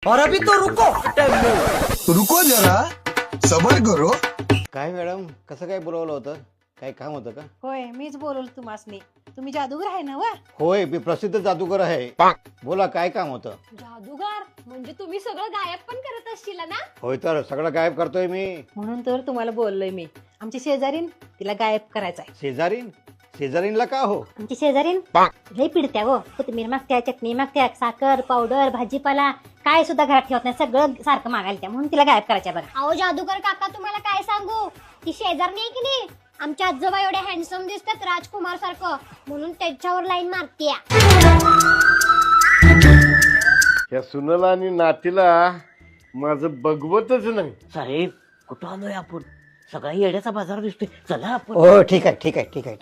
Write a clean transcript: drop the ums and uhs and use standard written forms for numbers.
और अभी तो रुको रुको जरा सबर करो. काय मॅडम कसं काय बोलवलं होतं? काय काम होतं का? होय मीच बोलवलं तुम्हासनी. तुम्ही जादूगर आहे ना वा? होय मी प्रसिद्ध जादूगर आहे. बोला काय काम होतं? जादूगार म्हणजे तुम्ही सगळं गायब पण करत असशील ना? होय तर सगळं गायब करतोय मी. म्हणून तर तुम्हाला बोललोय मी. आमची शेजारीन तिला गायब करायचा आहे. शेजारीन? शेजारीनला का हो? आमची शेजारीन लई पिडत्या हो. कोथिंबीर मागत्या, चटणी मागत्या, साखर पावडर भाजीपाला काय सुद्धा घरात ठेवत नाही. सगळं सारखं मागायला त्या म्हणून तिला गायब करायच्या बघा. अहो जादूगर काका तुम्हाला काय सांगू, ती शेजारणी आहे की नाही, आमच्या आजोबा एवढे हँडसम दिसतात राजकुमार सारखं, म्हणून त्याच्यावर लाईन मारतीया. या सुनला आणि नातीला माझं बघवतच नाही. साहेब कुठं आलोय आपण? सगळा येड्याचा बाजार दिसतोय. चला आपण. हो ठीक आहे ठीक आहे ठीक आहे.